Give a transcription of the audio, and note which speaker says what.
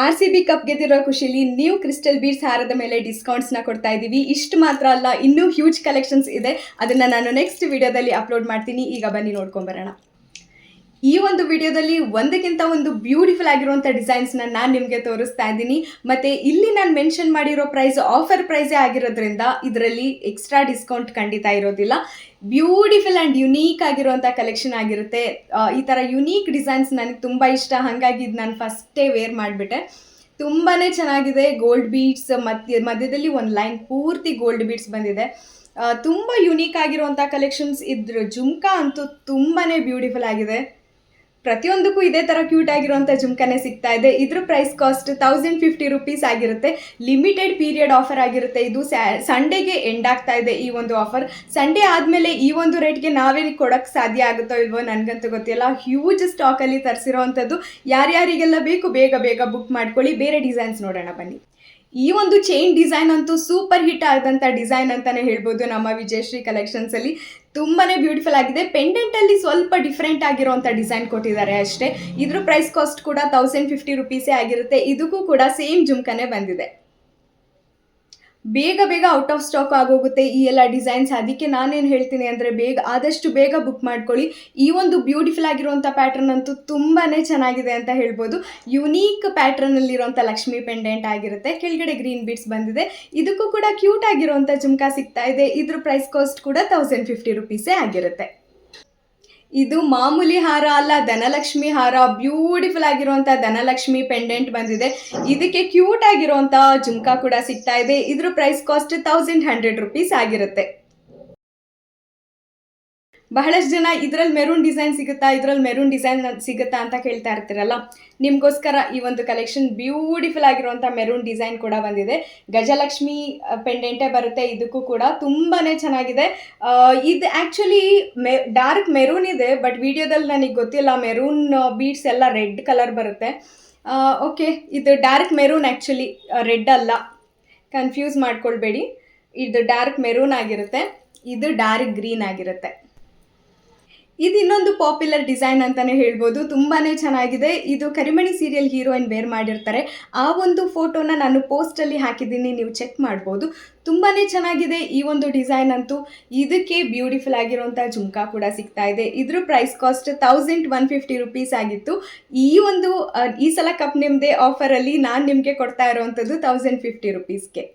Speaker 1: RCB cup ಗೆದ್ದಿರೋ ಖುಷಿಲಿ new crystal beads ಹಾರದ ಮೇಲೆ ಡಿಸ್ಕೌಂಟ್ಸ್ನ ಕೊಡ್ತಾ ಇದ್ದೀವಿ. ಇಷ್ಟು ಮಾತ್ರ ಅಲ್ಲ, ಇನ್ನೂ ಹ್ಯೂಜ್ ಕಲೆಕ್ಷನ್ಸ್ ಇದೆ. ಅದನ್ನು ನಾನು ನೆಕ್ಸ್ಟ್ ವಿಡಿಯೋದಲ್ಲಿ ಅಪ್ಲೋಡ್ ಮಾಡ್ತೀನಿ. ಈಗ ಬನ್ನಿ ನೋಡ್ಕೊಂಬರೋಣ. ಈ ಒಂದು ವಿಡಿಯೋದಲ್ಲಿ ಒಂದಕ್ಕಿಂತ ಒಂದು ಬ್ಯೂಟಿಫುಲ್ ಆಗಿರುವಂಥ ಡಿಸೈನ್ಸ್ನ ನಾನು ನಿಮಗೆ ತೋರಿಸ್ತಾ ಇದ್ದೀನಿ. ಮತ್ತು ಇಲ್ಲಿ ನಾನು ಮೆನ್ಷನ್ ಮಾಡಿರೋ ಪ್ರೈಸ್ ಆಫರ್ ಪ್ರೈಸೇ ಆಗಿರೋದ್ರಿಂದ ಇದರಲ್ಲಿ ಎಕ್ಸ್ಟ್ರಾ ಡಿಸ್ಕೌಂಟ್ ಖಂಡಿತ ಇರೋದಿಲ್ಲ. ಬ್ಯೂಟಿಫುಲ್ ಆ್ಯಂಡ್ ಯುನೀಕ್ ಆಗಿರುವಂಥ ಕಲೆಕ್ಷನ್ ಆಗಿರುತ್ತೆ. ಈ ಥರ ಯುನೀಕ್ ಡಿಸೈನ್ಸ್ ನನಗೆ ತುಂಬ ಇಷ್ಟ, ಹಾಗಾಗಿ ಇದು ನಾನು ಫಸ್ಟೇ ವೇರ್ ಮಾಡಿಬಿಟ್ಟೆ. ತುಂಬಾ ಚೆನ್ನಾಗಿದೆ. ಗೋಲ್ಡ್ ಬೀಡ್ಸ್ ಮಧ್ಯದಲ್ಲಿ ಒಂದು ಲೈನ್ ಪೂರ್ತಿ ಗೋಲ್ಡ್ ಬೀಡ್ಸ್ ಬಂದಿದೆ. ತುಂಬ ಯುನೀಕ್ ಆಗಿರುವಂಥ ಕಲೆಕ್ಷನ್ಸ್. ಇದ್ರ ಜುಮ್ಕಾ ಅಂತೂ ತುಂಬಾ ಬ್ಯೂಟಿಫುಲ್ ಆಗಿದೆ. ಪ್ರತಿಯೊಂದಕ್ಕೂ ಇದೇ ಥರ ಕ್ಯೂಟ್ ಆಗಿರುವಂಥ ಜುಮ್ಕಾನೇ ಸಿಗ್ತಾ ಇದೆ. ಇದ್ರ ಪ್ರೈಸ್ ಕಾಸ್ಟ್ 1050 ರುಪೀಸ್ ಆಗಿರುತ್ತೆ. ಲಿಮಿಟೆಡ್ ಪೀರಿಯಡ್ ಆಫರ್ ಆಗಿರುತ್ತೆ. ಇದು ಸಂಡೇಗೆ ಎಂಡ್ ಆಗ್ತಾ ಇದೆ ಈ ಒಂದು ಆಫರ್. ಸಂಡೇ ಆದಮೇಲೆ ಈ ಒಂದು ರೇಟ್ಗೆ ನಾವೇ ಕೊಡೋಕ್ಕೆ ಸಾಧ್ಯ ಆಗುತ್ತೋ ಇಲ್ವೋ ನನಗಂತೂ ಗೊತ್ತಿಲ್ಲ. ಹ್ಯೂಜ್ ಸ್ಟಾಕಲ್ಲಿ ತರಿಸಿರೋ ಅಂಥದ್ದು. ಯಾರ್ಯಾರಿಗೆಲ್ಲ ಬೇಕು ಬೇಗ ಬೇಗ ಬುಕ್ ಮಾಡ್ಕೊಳ್ಳಿ. ಬೇರೆ ಡಿಸೈನ್ಸ್ ನೋಡೋಣ ಬನ್ನಿ. ಈ ಒಂದು ಚೈನ್ ಡಿಸೈನ್ ಅಂತೂ ಸೂಪರ್ ಹಿಟ್ ಆದಂಥ ಡಿಸೈನ್ ಅಂತಲೇ ಹೇಳ್ಬೋದು. ನಮ್ಮ ವಿಜಯಶ್ರೀ ಕಲೆಕ್ಷನ್ಸಲ್ಲಿ ತುಂಬಾ ಬ್ಯೂಟಿಫುಲ್ ಆಗಿದೆ. ಪೆಂಡೆಂಟಲ್ಲಿ ಸ್ವಲ್ಪ ಡಿಫ್ರೆಂಟ್ ಆಗಿರೋಂಥ ಡಿಸೈನ್ ಕೊಟ್ಟಿದ್ದಾರೆ ಅಷ್ಟೇ. ಇದ್ರ ಪ್ರೈಸ್ ಕಾಸ್ಟ್ ಕೂಡ 1050 ರುಪೀಸೇ ಆಗಿರುತ್ತೆ. ಇದಕ್ಕೂ ಕೂಡ ಸೇಮ್ ಜುಮ್ಕನೇ ಬಂದಿದೆ. ಬೇಗ ಬೇಗ ಔಟ್ ಆಫ್ ಸ್ಟಾಕ್ ಆಗೋಗುತ್ತೆ ಈ ಎಲ್ಲ ಡಿಸೈನ್ಸ್. ಅದಕ್ಕೆ ನಾನೇನು ಹೇಳ್ತೀನಿ ಅಂದರೆ ಆದಷ್ಟು ಬೇಗ ಬುಕ್ ಮಾಡ್ಕೊಳ್ಳಿ. ಈ ಒಂದು ಬ್ಯೂಟಿಫುಲ್ ಆಗಿರುವಂಥ ಪ್ಯಾಟ್ರನ್ ಅಂತೂ ತುಂಬಾ ಚೆನ್ನಾಗಿದೆ ಅಂತ ಹೇಳ್ಬೋದು. ಯುನೀಕ್ ಪ್ಯಾಟ್ರನ್ನಲ್ಲಿರುವಂಥ ಲಕ್ಷ್ಮಿ ಪೆಂಡೆಂಟ್ ಆಗಿರುತ್ತೆ. ಕೆಳಗಡೆ ಗ್ರೀನ್ ಬೀಡ್ಸ್ ಬಂದಿದೆ. ಇದಕ್ಕೂ ಕೂಡ ಕ್ಯೂಟ್ ಆಗಿರುವಂಥ ಜುಮ್ಕಾ ಸಿಗ್ತಾ ಇದೆ. ಇದ್ರ ಪ್ರೈಸ್ ಕಾಸ್ಟ್ ಕೂಡ 1050 ರುಪೀಸೇ ಆಗಿರುತ್ತೆ. ಇದು ಮಾಮೂಲಿ ಹಾರ ಅಲ್ಲ, ಧನಲಕ್ಷ್ಮಿ ಹಾರ. ಬ್ಯೂಟಿಫುಲ್ ಆಗಿರುವಂಥ ಧನಲಕ್ಷ್ಮಿ ಪೆಂಡೆಂಟ್ ಬಂದಿದೆ. ಇದಕ್ಕೆ ಕ್ಯೂಟ್ ಆಗಿರುವಂಥ ಜುಮ್ಕಾ ಕೂಡ ಸಿಗ್ತಾ ಇದೆ. ಇದ್ರ ಪ್ರೈಸ್ ಕಾಸ್ಟ್ 1100 ರುಪೀಸ್ ಆಗಿರುತ್ತೆ. ಬಹಳಷ್ಟು ಜನ ಇದರಲ್ಲಿ ಮೆರೂನ್ ಡಿಸೈನ್ ಸಿಗುತ್ತಾ ಅಂತ ಕೇಳ್ತಾ ಇರ್ತೀರಲ್ಲ, ನಿಮಗೋಸ್ಕರ ಈ ಒಂದು ಕಲೆಕ್ಷನ್ ಬ್ಯೂಟಿಫುಲ್ ಆಗಿರುವಂಥ ಮೆರೂನ್ ಡಿಸೈನ್ ಕೂಡ ಬಂದಿದೆ. ಗಜಲಕ್ಷ್ಮಿ ಪೆಂಡೆಂಟೇ ಬರುತ್ತೆ. ಇದಕ್ಕೂ ಕೂಡ ತುಂಬಾ ಚೆನ್ನಾಗಿದೆ. ಇದು ಆ್ಯಕ್ಚುಲಿ ಡಾರ್ಕ್ ಮೆರೂನ್ ಇದೆ, ಬಟ್ ವಿಡಿಯೋದಲ್ಲಿ ನನಗೆ ಗೊತ್ತಿಲ್ಲ. ಮೆರೂನ್ ಬೀಡ್ಸ್ ಎಲ್ಲ ರೆಡ್ ಕಲರ್ ಬರುತ್ತೆ. ಓಕೆ, ಇದು ಡಾರ್ಕ್ ಮೆರೂನ್, ಆ್ಯಕ್ಚುಲಿ ರೆಡ್ ಅಲ್ಲ, ಕನ್ಫ್ಯೂಸ್ ಮಾಡ್ಕೊಳ್ಬೇಡಿ. ಇದು ಡಾರ್ಕ್ ಮೆರೂನ್ ಆಗಿರುತ್ತೆ. ಇದು ಡಾರ್ಕ್ ಗ್ರೀನ್ ಆಗಿರುತ್ತೆ. ಇದು ಇನ್ನೊಂದು ಪಾಪ್ಯುಲರ್ ಡಿಸೈನ್ ಅಂತಲೇ ಹೇಳ್ಬೋದು. ತುಂಬಾ ಚೆನ್ನಾಗಿದೆ. ಇದು ಕರಿಮಣಿ ಸೀರಿಯಲ್ ಹೀರೋಯಿನ್ ವೇರ್ ಮಾಡಿರ್ತಾರೆ. ಆ ಒಂದು ಫೋಟೋನ ನಾನು ಪೋಸ್ಟಲ್ಲಿ ಹಾಕಿದ್ದೀನಿ, ನೀವು ಚೆಕ್ ಮಾಡ್ಬೋದು. ತುಂಬಾ ಚೆನ್ನಾಗಿದೆ ಈ ಒಂದು ಡಿಸೈನ್ ಅಂತೂ. ಇದಕ್ಕೆ ಬ್ಯೂಟಿಫುಲ್ ಆಗಿರುವಂಥ ಜುಮ್ಕಾ ಕೂಡ ಸಿಗ್ತಾ ಇದೆ. ಇದ್ರ ಪ್ರೈಸ್ ಕಾಸ್ಟ್ 1150 ರುಪೀಸ್ ಆಗಿತ್ತು. ಈ ಸಲ ಕಪ್ ನಿಮ್ಮದೇ ಆಫರಲ್ಲಿ ನಾನು ನಿಮಗೆ ಕೊಡ್ತಾ ಇರೋವಂಥದ್ದು 1050 ರುಪೀಸ್ಗೆ.